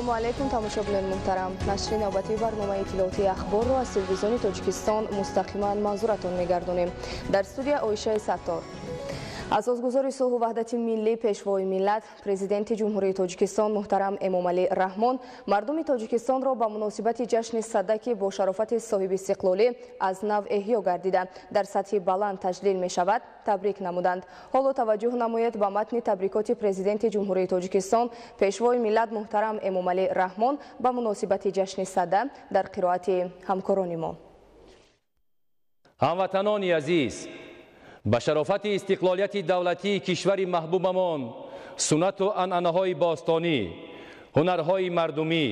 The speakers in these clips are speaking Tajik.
салому алайкум тамошобинон муҳтарам. Нашри навбатии барномаи иттилоотии ахборро аз телевизиони Тоҷикистон мустақиман манзуратон мегардонем. Дар студия Оишаи Саттор. Асосгузори сулҳу ваҳдати миллӣ, пешвои миллат, президенти ҷумҳурии Тоҷикистон муҳтарам Эмомалӣ Раҳмон мардуми Тоҷикистонро ба муносибати ҷашни садаки бо шарофати соҳиби истиқлолӣ аз нав эҳьё гардида дар сатҳи баланд таҷлил мешавад, табрик намуданд. Ҳоло таваҷҷӯҳ намоед ба матни табрикоти президенти ҷумҳурии Тоҷикистон, пешвои миллат муҳтарам Эмомалӣ Раҳмон ба муносибати ҷашни сада дар қироати ҳамкорони мо. ҳамватанони азиз, ба шарофати истиқлолияти давлатии кишвари маҳбубамон, суннату анъанаҳои бостонӣ, ҳунарҳои мардумӣ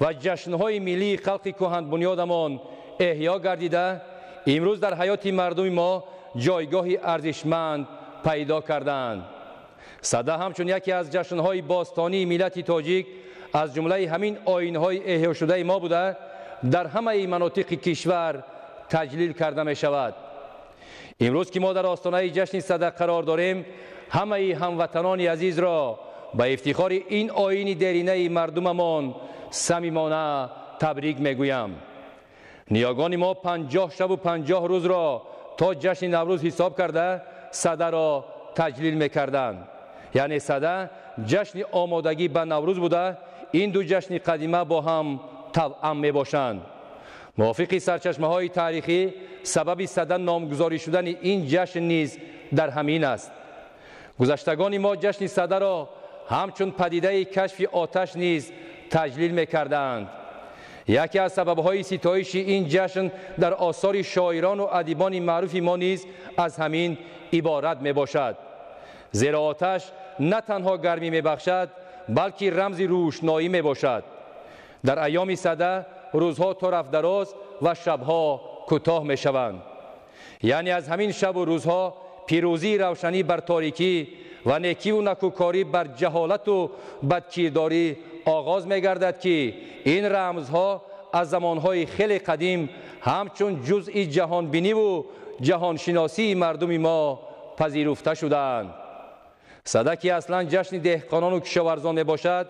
ва ҷашнҳои миллии халқи кӯҳанбунёдамон эҳьё гардида, имрӯз дар ҳаёти мардуми мо ҷойгоҳи арзишманд пайдо карданд. Сада ҳамчун яке аз ҷашнҳои бостонии миллати тоҷик аз ҷумлаи ҳамин оинҳои эҳьёшудаи мо буда, дар ҳамаи манотиқи кишвар таҷлил карда мешавад. имрӯз ки мо дар остонаи ҷашни сада қарор дорем, ҳамаи ҳамватанони азизро ба ифтихори ин оини деринаи мардумамон самимона табрик мегӯям. ниёгони мо 50 шабу 50 рӯзро то ҷашни наврӯз ҳисоб карда садаро таҷлил мекарданд. яъне сада ҷашни омодагӣ ба наврӯз буда, ин ду ҷашни қадима бо ҳам тавъам мебошанд. мувофиқи сарчашмаҳои таърихӣ, сабаби сада номгузорӣ шудани ин ҷашн низ дар ҳамин аст. гузаштагони мо ҷашни садаро ҳамчун падидаи кашфи оташ низ таҷлил мекарданд. яке аз сабабҳои ситоиши ин ҷашн дар осори шоирону адибони маъруфи мо низ аз ҳамин иборат мебошад. зеро оташ на танҳо гармӣ мебахшад, балки рамзи рӯшноӣ мебошад. дар айёми сада рӯзҳо то рафтдароз ва шабҳо кӯтоҳ мешаванд. яъне аз ҳамин шабу рӯзҳо пирӯзии равшанӣ бар торикӣ ва некиву накӯкорӣ бар ҷаҳолату бадкирдорӣ оғоз мегардад ки ин рамзҳо аз замонҳои хеле қадим ҳамчун ҷузъи ҷаҳонбиниву ҷаҳоншиносии мардуми мо пазируфта шудаанд. сада ки аслан ҷашни деҳқонону кишоварзон мебошад,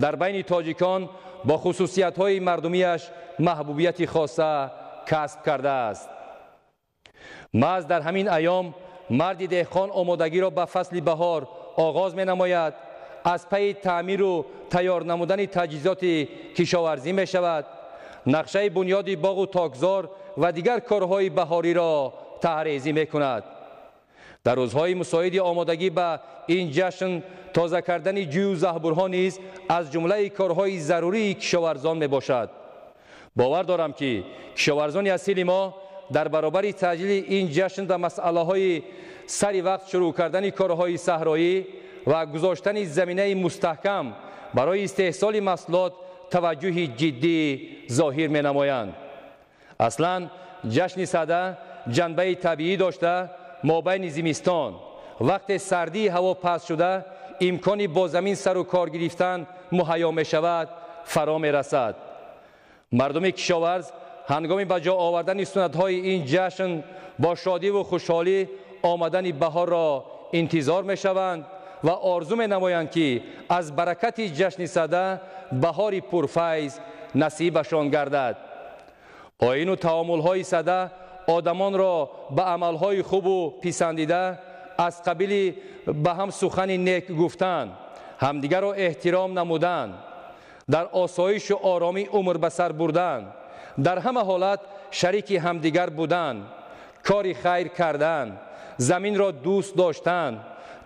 дар байни тоҷикон با خصوصیت‌های مردمیش محبوبیتی خاصه کسب کرده است. محض در همین ایام مرد دهقان آمادگی را به فصل بهار آغاز می‌نماید. از پی تعمیر و تیار نمودن تجهیزات کشاورزی می‌شود. نقشه بنیاد باغ و تاکزار و دیگر کارهای بهاری را طرح‌ریزی می‌کند. در روزهای مساعد آمادگی به این جشن تازه کردن جوی و زهبورها نیز از جمله کارهای ضروری کشاورزان می باشد. باور دارم که کشاورزان اصیل ما در برابر تجلیل این جشن و مسئله های سری وقت شروع کردن کارهای صحرایی و گذاشتن زمینه مستحکم برای استحصال محصولات توجه جدی ظاهر می نمایند. اصلا جشن سده جنبه طبیعی داشته، مابین زمستان وقت سردی هوا پست شده امکانی با زمین سر و کار گرفتن مهیا می شود، فرا می رسد. مردم کشاورز هنگام به جا آوردن سنت‌های این جشن با شادی و خوشحالی آمدن بهار را انتظار می شوند و آرزو می نمایند که از برکت جشن سده بهار پرفیض نصیبشان گردد. آیین و تعامل‌های سده آدمان را به عملهای خوب و پسندیده از قبیل به هم سخن نیک گفتن، همدیگر را احترام نمودن، در آسایش و آرامی عمر به سر بردن، در همه حالت شریک همدیگر بودن، کاری خیر کردن، زمین را دوست داشتن،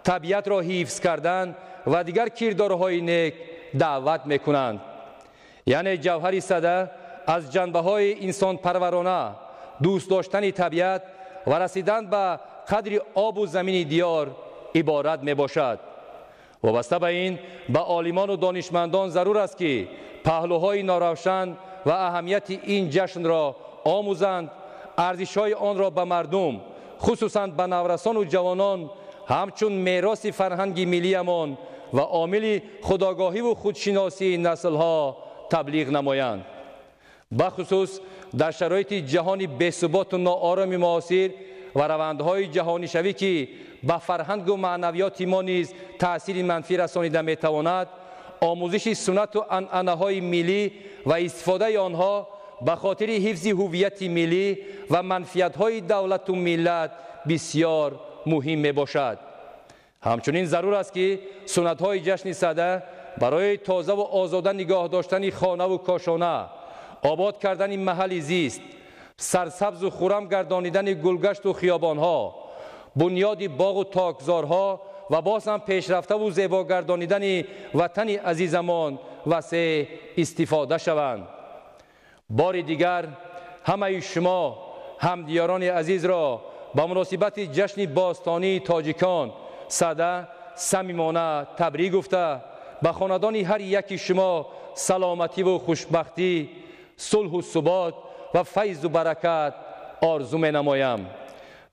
طبیعت را حفظ کردن و دیگر کردارهای نیک دعوت میکنند. یعنی جوهر سده از جنبه‌های انسان پرورانه، دوست داشتن طبیعت و رسیدن به قدر آب و زمین دیار عبارت می باشد. وابسته به این به عالمان و دانشمندان ضرور است که پهلوهای ناروشن و اهمیت این جشن را آموزند، ارزش‌های آن را به مردم خصوصاً به نورسان و جوانان همچون میراث فرهنگ ملیمان و عامل خودآگاهی و خودشناسی نسل‌ها تبلیغ نمایند. بخصوص در شرایط جهانی بی‌ثبات و ناآرام معاصر و روندهای جهانی شوی که به فرهنگ و معنویات ما نیز تأثیر منفی رسانیده می‌تواند، آموزش سنت و عنعنه‌های ملی و استفاده آنها به خاطر حفظ هویت ملی و منفعت‌های دولت و ملت بسیار مهم میباشد. همچنین ضرور است که سنت‌های جشن سده برای تازه و آزاده نگاه داشتن خانه و کاشانه، آباد کردن محل زیست، سرسبز و خرم گردانیدن گلگشت و خیابانها، بنیاد باغ و تاکزارها و باز هم پیشرفته و زیبا گردانیدن وطن عزیزمان واسه استفاده شوند. بار دیگر همه شما همدیاران عزیز را با مناسبت جشن باستانی تاجیکان سده صمیمانه تبریک گفته به خاندان هر یک شما سلامتی و خوشبختی، صلح و ثبات و فیض و برکت آرزو می نمایم.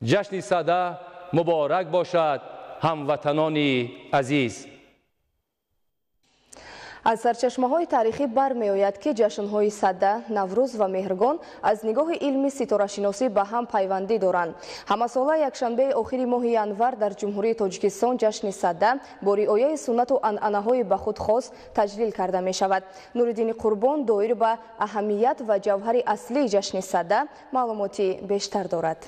جشن سده مبارک باشد هموطنان عزیز. از سرچشمه‌های تاریخی برمی‌آید که جشن‌های سده، نوروز و مهرگان از نگاه علمی ستاره‌شناسی به هم پیوندی دارند. همساله یکشنبه آخر ماه ینور در جمهوری تاجیکستان جشن سده با رعایت سنت و عنعنه‌های به خود خاص تجلیل کرده می‌شود. نورالدین قربان دایر به اهمیت و جوهر اصلی جشن سده معلوماتی بیشتر دارد.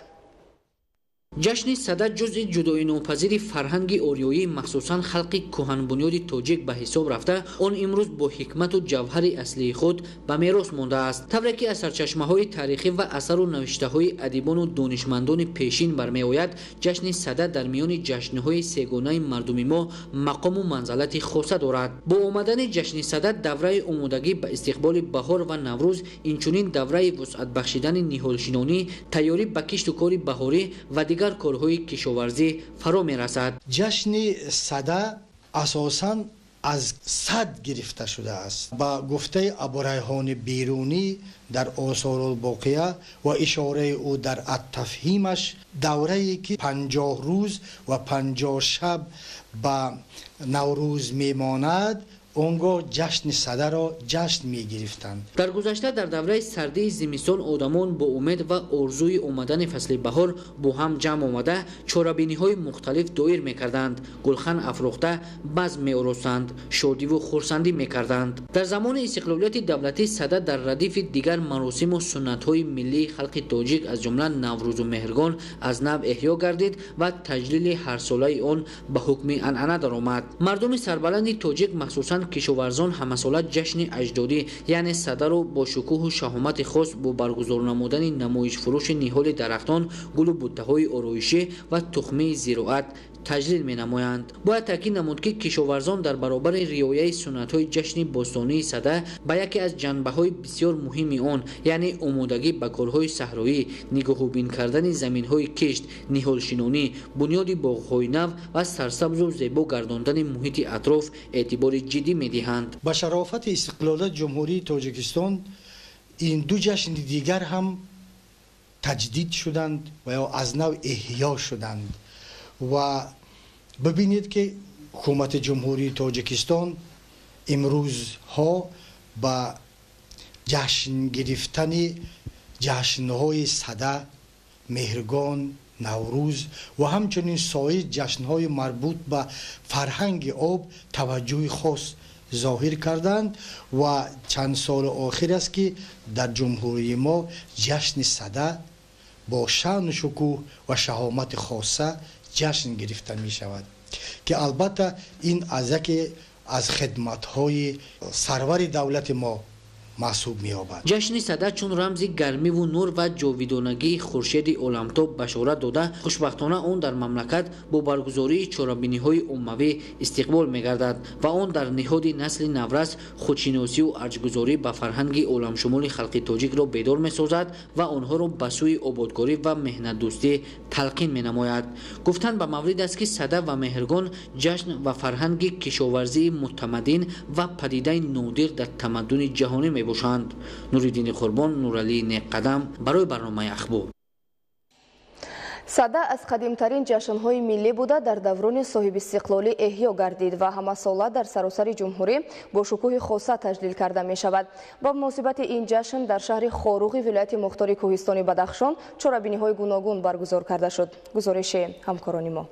جشن سده جزء جدایی ناپذیر فرهنگ آریایی مخصوصاً خلق کهن بنیاد تاجیک به حساب رفته، آن امروز با حکمت و جوهر اصلی خود به میراث مانده است. طوری که از سرچشمه‌های تاریخی و اثر و نوشته‌های ادیبان و دانشمندان پیشین برمی‌آید، جشن سده در میان جشن‌های سه‌گانه مردمی ما مقام و منزلت خاصه دارد. با آمدن جشن سده دوره آمادگی به استقبال بهار و نوروز، اینچنین دوره وسعت بخشیدن نهالشینانی، تیاری به کشت و کار بهاری و دیگر کارهای کشاورزی فرا می رسد. جشن سده اساساً از صد گرفته شده است. با گفته ابوریحان بیرونی در آثار الباقیه و اشاره او در التفهیمش، دوره‌ای که 50 روز و 50 شب به نوروز میماند، اونگاه جشن سده را جشن می گرفتند. در گذشته در دوره سردی زمستان آدمان با امید و آرزوی آمدن فصل بهار با هم جمع آمده چاره‌بینی های مختلف دایر می کردند، گلخن افروخته بزم می آراستند، شادی و خرسندی می کردند. در زمان استقلالیت دولتی سده در ردیف دیگر مراسم و سنت های ملی خلق تاجیک از جمله نوروز و مهرگان از نو احیا گردید و تجلیل هر ساله آن به حکم عنعنه درآمد. مردم سربلند تاجیک مخصوصاً کشاورزان همساله جشن اجدادی یعنی سده را با شکوه و شهامت خاص با برگزار نمودن نمایش فروش نهال درختان، گل و بوته‌های آرایشی و تخمه زراعت تجلیل می نمایند. باید تاکید نمود که کشاورزان در برابر رعایت سنت‌های جشن باستانی سده به یکی از جنبه‌های بسیار مهم آن یعنی آمادگی به کارهای صحرایی، نگاه‌بین کردن زمین‌های کشت، نهالشینانی، بنیاد باغ‌های نو و سرسبز و زیبا گرداندن محیط اطراف اعتبار جدی می‌دهند. با شرافت استقلال جمهوری تاجیکستان این دو جشن دیگر هم تجدید شدند و یا از نو احیا شدند و ببینید که حکومت جمهوری تاجیکستان امروز ها با جشن گرفتن جشنهای سده، مهرگان، نوروز و همچنین سایر جشنهای مربوط به فرهنگ آب توجه خاص ظاهر کردند و چند سال آخر است که در جمهوری ما جشن سده با شأن و شکوه و شهامت خاصه جشن گرفته می شود که البته این از خدمت‌های سرور دولت ما محسوب می‌یابد. جشن سده چون رمزی گرمی و نور و جاودانگی خورشید عالمتاب بشارت داده، خوشبختانه آن در مملکت با برگزاری چهاره‌بینی‌های عمومی استقبال می‌گردد و آن در نهاد نسل نورس خودشناسی و ارجگذاری به فرهنگ عالم شمول خلق تاجیک را بیدار می‌سازد و آنها را به سوی آبادکاری و مهنت دوستی تلقین می‌نماید. گفتن به مورد است که سده و مهرگان جشن و فرهنگ کشاورزی متمدن و پدیده نادر در تمدن جهانی باشند. نورالدین قربان، نورعلی نقدم برای برنامه اخبار. سده از قدیمترین جشن‌های ملی بوده در دوران صاحب استقلالی احیا گردید و همه ساله در سراسر جمهوری با شکوه خاصه تجلیل کرده می شود. با مناسبت این جشن در شهر خاروغی ولایت مختار کوهستان بدخشان چهاره‌بینی‌های گوناگون برگزار کرده شد. گزارش همکاران ما.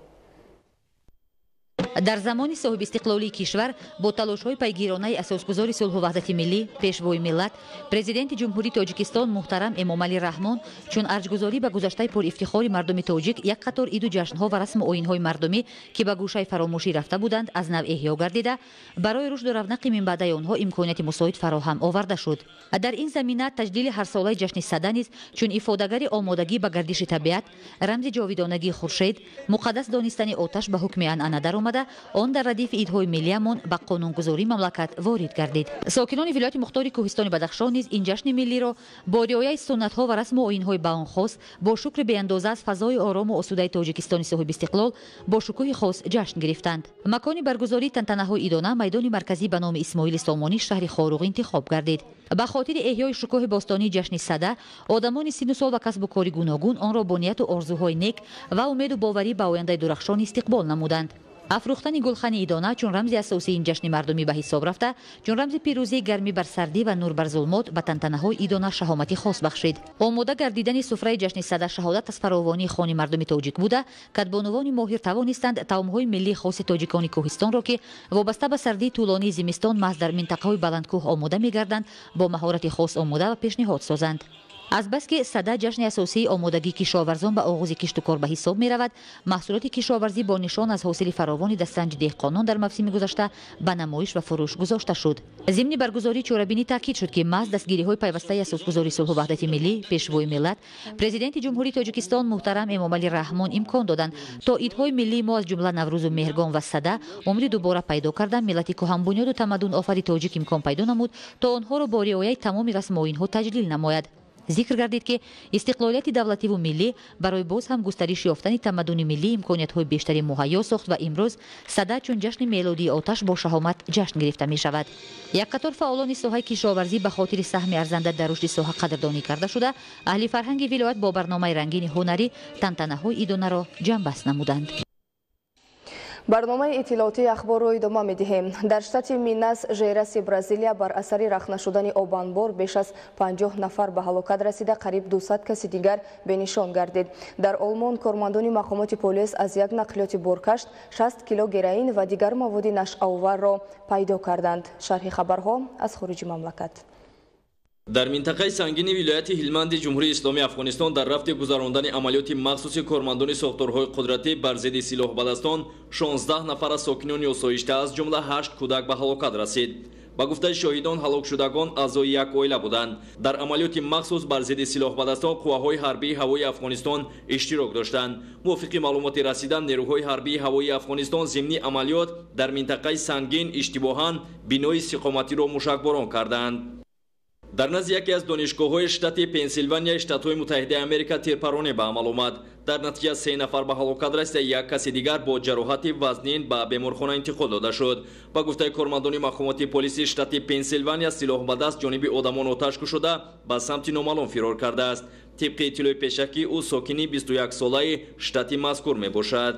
дар замони соҳиб истиқлолии кишвар бо талошҳои пайгиронаи асосгузори сулҳу ваҳдати миллӣ, пешвои миллат, президенти ҷумҳурии Тоҷикистон муҳтарам Эмомалӣ Раҳмон чун арҷгузорӣ ба гузаштаи пурифтихори мардуми тоҷик як қатор иду ҷашнҳо ва расму оинҳои мардумӣ ки ба гӯшаи фаромӯшӣ рафта буданд аз нав эҳё гардида, барои рушду равнақи минбаъдаи онҳо имконияти мусоид фароҳам оварда шуд. Дар ин замина таҷдили ҳарсолаи ҷашни Сада низ чун ифодагари омодагӣ ба гардиши табиат, рамзи ҷовидонагии хуршед, муқаддас донистани оташ ба ҳукми анъана даромада, он дар радифи идҳои миллиамон ба қонунгузории мамлакат ворид гардид. Сокинони вилояти мухтори Кӯҳистони Бадахшон низ ин ҷашни миллиро бо риояи суннатҳо ва расму оинҳои баъонхос, бо шукри беандоза аз фазои орому осудаи Тоҷикистони соҳиб истиқлол бо шукӯҳи хос ҷашн гирифтанд. Макони баргузории тантанаҳои идона майдони марказӣ ба номи Исмоили Сомонӣ шаҳри Хоруғ интихоб гардид. ба хотири эҳёи шукӯҳи бостонии ҷашни Сада, одамони синну сол ва касбу кори гуногун онро бо нияту орзуҳои нек ва умеду боварӣ ба ояндаи дурахшон истиқбол намуданд. афрӯхтани гулхани идона чун рамзи асосии ин ҷашни мардумӣ ба ҳисоб рафта, чун рамзи пирӯзии гармӣ бар сардӣ ва нур бар зулмот ба тантанаҳои идона шаҳомати хос бахшид. омода гардидани суфраи ҷашни Сада шаҳодат аз фаровонии хони мардуми тоҷик буда, кадбонувони моҳир тавонистанд таомҳои миллии хоси тоҷикони Кӯҳистонро ки вобаста ба сардии тӯлонии зимистон маҳз дар минтақаҳои баландкӯҳ омода мегарданд, бо маҳорати хос омода ва пешниҳод созанд. азбаски Сада ҷашни асосии омодагии кишоварзон ба оғози кишту кор ба ҳисоб меравад, маҳсулоти кишоварзӣ бо нишон аз ҳосили фаровони дастранҷи деҳқонон дар мавсими гузашта ба намоиш ва фурӯш гузошта шуд. зимни баргузории чорабинӣ таъкид шуд ки маҳз дастгириҳои пайвастаи асосгузори сулҳу ваҳдати миллӣ, пешвои миллат, президенти ҷумҳурии Тоҷикистон муҳтарам Эмомалӣ Раҳмон имкон доданд то идҳои миллии мо аз ҷумла Наврӯзу Меҳргон ва Сада умри дубора пайдо карда, миллати кӯҳанбунёду тамаддун офари тоҷик имкон пайдо намуд то онҳоро бо риояи тамоми расму оинҳо таҷлил намояд. зикр гардид ки истиқлолияти давлативу миллӣ барои боз ҳам густариши ёфтани тамаддуни миллӣ имкониятҳои бештари муҳайё сохт ва имрӯз Сада чун ҷашни мелодии оташ бо шаҳомат ҷашн гирифта мешавад. як қатор фаъолони соҳаи кишоварзӣ ба хотири саҳми арзанда дар рушди соҳа қадрдонӣ карда шуда, аҳли фарҳанги вилоят бо барномаи рангини ҳунарӣ тантанаҳои идонаро ҷамъбаст намуданд. барномаи иттилоотии ахборро идома медиҳем. дар штати Минас Жерайси Бразилия бар асари рахна шудани обанбор беш аз 50 нафар ба ҳалокат расида, қариб 200 каси дигар бенишон гардид. дар Олмон кормандони мақомоти полис аз як нақлиёти боркашт 60 кило героин ва дигар маводи нашъоварро пайдо карданд. шарҳи хабарҳо аз хориҷи мамлакат. дар минтақаи сангини вилояти ҳилманди ҷумҳурии исломии Афғонистон дар рафти гузарондани амалиёти махсуси кормандони сохторҳои қудратӣ бар зидди силоҳбадастон 16 нафар аз сокинони осоишта аз ҷумла 8 кӯдак ба ҳалокат расид. ба гуфтаи шоҳидон ҳалокшудагон аъзои як оила буданд. дар амалиёти махсус бар зидди силоҳбадастон қувваҳои ҳарбии ҳавои Афғонистон иштирок доштанд. мувофиқи маълумоти расида, нерӯҳои ҳарбии ҳавои Афғонистон зимни амалиёт дар минтақаи сангин иштибоҳан бинои истиқоматиро мушакборон карданд. дар назди яке аз донишгоҳҳои штати Пенсилвания, Штатҳои Муттаҳидаи Америка тирпаронӣ ба амал омад. дар натиҷа 3 нафар ба ҳалокат расида, як каси дигар бо ҷароҳати вазнин ба беморхона интиқол дода шуд. ба гуфтаи кормандони мақомоти полиси штати Пенсилвания, силоҳ ба даст ҷониби одамон оташ кушода ба самти номаълум фирор кардааст. тибқи иттилои пешакӣ ӯ сокини 21 солаи штати мазкур мебошад.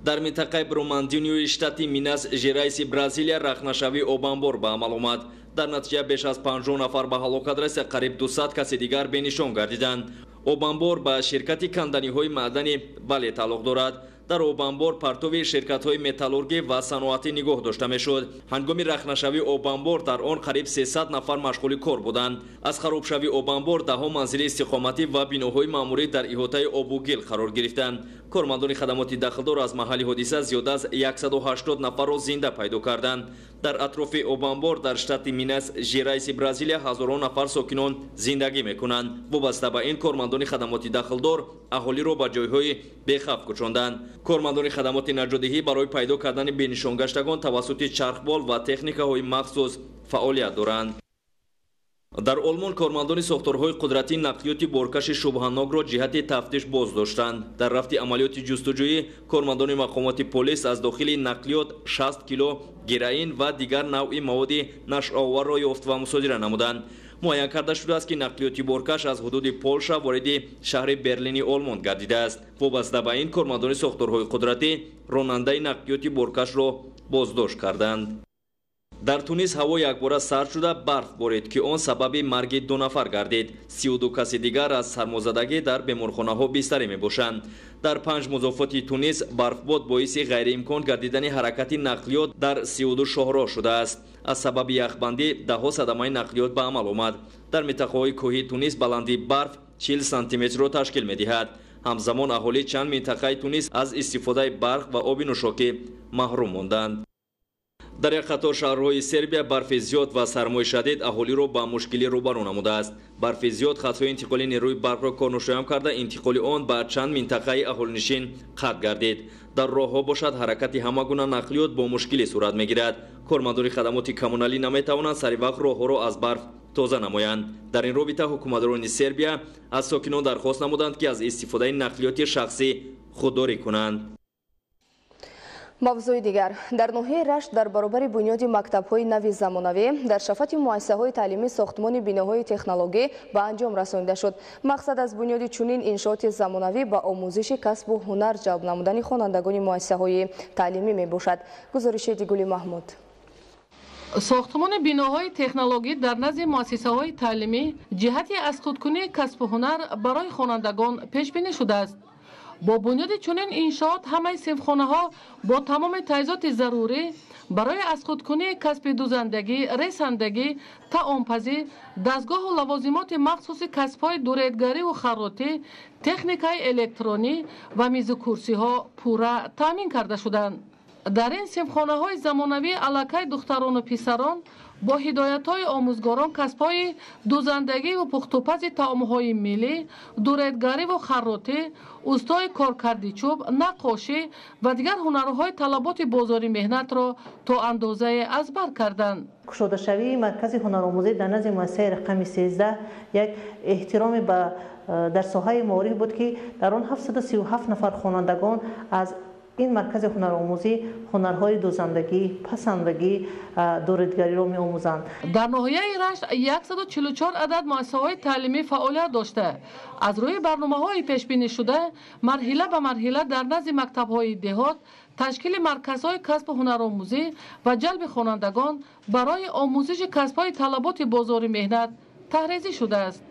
дар минтақаи Бромандиньюи штати Минас Жерайси Бразилия рахнашавии обанбор ба амал омад. дар натиҷа беш аз 50 нафар ба ҳалокат расида, қариб 200 каси дигар бенишон гардиданд. обанбор ба ширкати канданиҳои маъданӣ Вале тааллуқ дорад. дар обанбор партови ширкатҳои металлургӣ ва саноатӣ нигоҳ дошта мешуд. ҳангоми рахнашавии обанбор дар он қариб 300 нафар машғули кор буданд. аз харобшавии обанбор даҳо манзили истиқоматӣ ва биноҳои маъмурӣ дар иҳотаи обу гил қарор гирифтанд. кормандони хадамоти дахлдор аз маҳалли ҳодиса зиёда аз 180 нафарро зинда пайдо карданд. дар атрофи обанбор дар штати Минас Жерайси Бразилия ҳазорон нафар сокинон зиндагӣ мекунанд. вобаста ба ин кормандони хадамоти дахлдор аҳолиро ба ҷойҳои бехавф кӯчонданд. кормандони хадамоти наҷотдиҳӣ барои пайдо кардани бенишонгаштагон тавассути чархбол ва техникаҳои махсус фаъолият доранд. дар Олмон кормандони сохторҳои қудратӣ нақлиёти боркаши шубҳанокро ҷиҳати тафтиш боз доштанд. дар рафти амалиёти ҷустуҷӯӣ кормандони мақомоти полис аз дохили нақлиёт 60 кило героин ва дигар навъи маводи нашъоварро ёфт ва мусодира намуданд. муайян карда шудааст ки нақлиёти боркаш аз ҳудуди Полша вориди шаҳри Берлини Олмон гардидааст. вобаста ба ин кормандони сохторҳои қудратӣ ронандаи нақлиёти боркашро боздошт карданд. در تونس هوا یکباره سرد شده برف بارید که آن سبب مرگ 2 نفر گردید. 32 کس دیگر از سرمازدگی در بیمارخانه ها بستری می باشند. در 5 مضافات تونس برفباد باعث غیر امکان گردیدن حرکت نقلیات در 32 شاهراه شده است. از سبب یخبندی دهها صدمه نقلیات به عمل آمد. در منطقه‌های کوهی تونس بلندی برف 40 سانتی متر را تشکیل می دهد. همزمان اهالی چند منطقه تونس از استفاده برق و آب نوشاکی محروم ماندند. در یک قطار شهرهای سربیا برف زیاد و سرمای شدید اهالی را با مشکلی روبرو نموده است. برف زیاد خطهای انتقال نیروی برق را کارنشین کرده انتقال آن به چند منطقه اهالینشین قطع گردید. در راهها باشد حرکت همه گونه نقلیات با مشکلی صورت میگیرد. کارمندان خدمات کمونالی نمیتوانند سری وقت راهها را از برف تازه نمایند. در این رابطه حکومتداران سربیا از ساکنان درخواست نمودند که از استفاده نقلیات شخصی خودداری کنند. موضوع دیگر در ناحیه رشت در برابر بنیاد مکتب‌های نوی زمانوی در شفت مؤسسه‌های تعلیمی ساختمان بناهای تکنولوژی به انجام رسانیده شد. مقصد از بنیاد چنین انشاءات زمانوی به آموزش کسب و هنر جلب نمودن خوانندگان مؤسسه‌های تعلیمی میباشد. گزارش دیگولی محمود. ساختمان بناهای تکنولوژی در نزد مؤسسه‌های تعلیمی جهتی از خودکنی کسب و هنر برای خوانندگان پیش بینی شده است. با بنیاد چنین انشاءات همه صنفخانه‌ها با تمام تجهیزات ضروری برای از خودکنی کسب دوزندگی، رساندگی، تعامپزی، دستگاه و لوازمات مخصوص کسب‌های دوریدگری و خراطی، تکنیکای الکترونی و میز و کرسی‌ها پورا تامین کرده شدند. در این صنفخانه‌های زمانوی علاقه دختران و پسران با هدایت‌های آموزگاران کسب‌های دوزندگی و پخت‌وپز طعام‌های ملی، دوریدگری و خراطی، استای کارکردی چوب، نقاشی و دیگر هنرهای طلبات بازاری مهنت را تا اندازه از بر کردند. گشوده شوی مرکز هنرآموزی در نزد مؤسسه رقم 13 یک احترام به در ساحه معارف بود که در آن 737 نفر خوانندگان از این مرکز هنرآموزی هنرهای دوزندگی، پسندگی، دوریدگری را می‌آموزند. در ناحیه رشت 144 عدد مؤسسه‌های تعلیمی فعالیت داشته. از روی برنامه‌های پیش بینی شده، مرحله به مرحله در نزد مکتب‌های دهات تشکیل مرکزهای کسب و هنرآموزی و جلب خوانندگان برای آموزش کسب‌های طلبات بازار مهنت تحریزی شده است.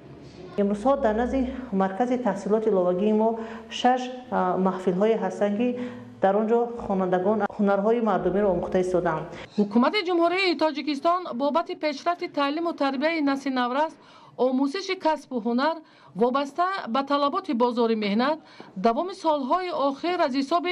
امروز در نزد مرکز تحصیلات لغوی ما 6 محفل‌های هستند که در آنجا خوانندگان هنرهای مردمی را آموخته ایستادند. حکومت جمهوری تاجیکستان بابت پیشرفت تعلیم و تربیت نسل نورست آموزش کسب و هنر وابسته به طلبات بازار مهنت دوام سالهای آخر از حساب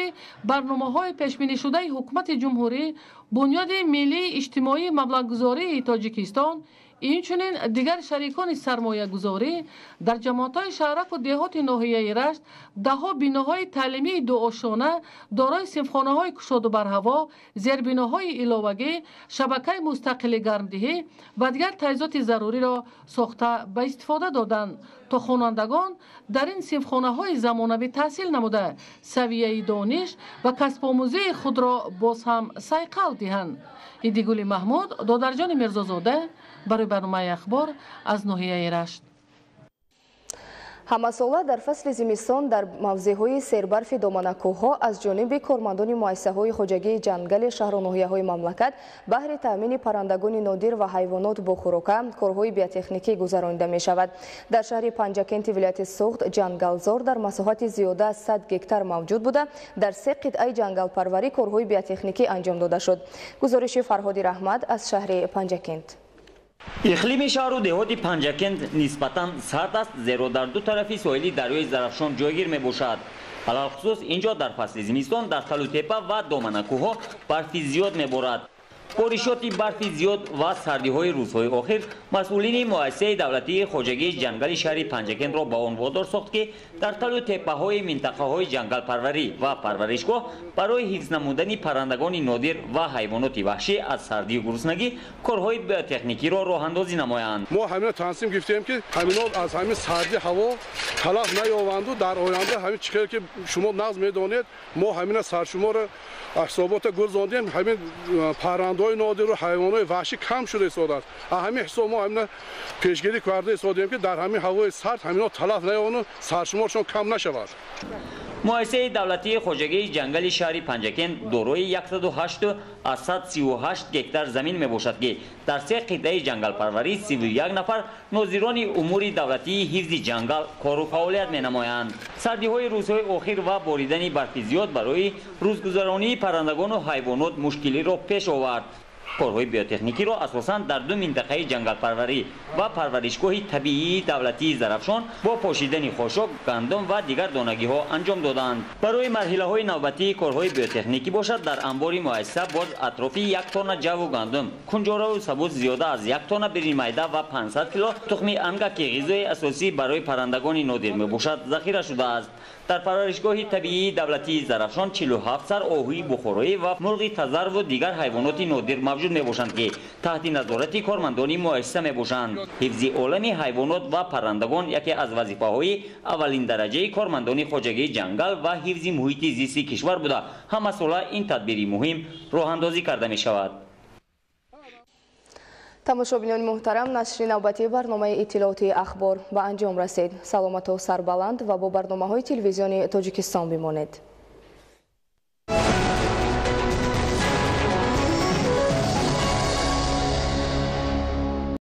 برنامه‌های پیش‌بینی شده حکومت جمهوری بنیاد ملی اجتماعی مبلغ‌گذاری تاجیکستان اینچنین دیگر شریکان سرمایه گذاری در جماعت‌های شهرک و دهات ناحیه رشت ده‌ها بناهای تعلیمی دوآشانه دارای صنفخانه‌های کشاد و برهوا، زیربناهای علاوگی، شبکه مستقل گرمدهی و دیگر تجهیزات ضروری را ساخته به استفاده دادند تا خوانندگان در این صنفخانه‌های زمانوی تحصیل نموده سویه دانش و کسب آموزی خود را باز هم صیقل دهند. ایدیگولی محمود، دادرجان میرزازاده برای برنامه اخبار از ناحیه رشت. همساله در فصل زمستان در موضع‌های سربرف دامنه‌کوه‌ها از جانب کارمندان مؤسسه‌های خواجگی جنگل شهر و ناحیه‌های مملکت بهر تامین پرندگان نادر و حیوانات با خوراک کارهای بیوتکنیکی گذرانیده می‌شود. در شهر پنجکنت ولایت سوخت جنگلزار در مساحت زیاده از 100 گکتار موجود بوده در 3 قطعه جنگل پروری کارهای بیوتکنیکی انجام داده شد. گزارش فرهاد رحمت از شهر پنجکنت. اقلیم شهر و دهات پنجکنت نسبتاً سرد است، زیرا در دو طرفی ساحلی دریای زرافشان جایگیر می باشد. علل خصوص اینجا در فصل زمستان در تل و تپه و دامنه‌کوه‌ها برف زیاد می بارد. بارشات برف زیاد و سردی های روزهای آخر مسئولین مؤسسه دولتی خواجگی جنگل شهر پنجکنت را با آن وادار ساخت که در تل و تپه های منطقه های جنگل پروری و پرورشگاه برای حفظ نمودن پرندگان نادر و حیوانات وحشی از سردی و گرسنگی کارهای بیوتکنیکی را راه اندازی نمایند. ما همین تصمیم گرفتیم که همینا از همین سردی هوا تلف نیاوند و در آینده همین چیزی که شما نقض میدونید ما همین سرشمار احسابات گذراندیم همین پرنده‌های نادر و حیوانات وحشی کم شده ایستاده است. همین حساب ما همین پیشگیری کرده ایستادیم که در همین هوای سرد همینا تلف نیاوند و سرشمارشون کم نشود. مؤسسه دولتی خوجگی جنگل شهری پنجکند دارای 108 از 138 گکتار زمین میباشد که در 3 قطعه جنگل پروری 31 نفر ناظران امور دولتی حفظ جنگل کار و فعالیت مینمایند. سردی های روزهای اخیر و باریدن برف زیاد برای روزگذرانی پرندگان و حیوانات مشکلی را پیش آورد. کارهای بیوتکنیکی را اساساً در 2 منطقه جنگل پروری و پرورشگاه طبیعی دولتی زرافشان با پاشیدن خاشاک، گندم و دیگر دانگی ها انجام دادند. برای مرحله های نوبتی کارهای بیوتکنیکی باشد در انبار مؤسسه باز اطراف 1 تن جو و گندم، کنجاره و سبوس زیاده از 1 تن برنج میده و 500 کیلو تخم انگک غذای اساسی برای پرندگان نادر میباشد ذخیره شده است. در پرورشگاه طبیعی دولتی زرافشان 47 سر آهوی بخارایی و مرغ تزر و دیگر حیوانات نادر موجود میباشند که تحت نظارت کارمندان مؤسسه میباشند. حفظ عالمی حیوانات و پرندگان یکی از وظیفه‌های اولین درجه کارمندان خوجگی جنگل و حفظ محیط زیستی کشور بوده. همه ساله این تدبیر مهم راه اندازی کرده می شود. тамошобинёни муҳтарам, нашри навбатии барномаи иттилоотии ахбор ба анҷом расид. саломату сарбаланд ва бо барномаҳои телевизиони Тоҷикистон бимонед.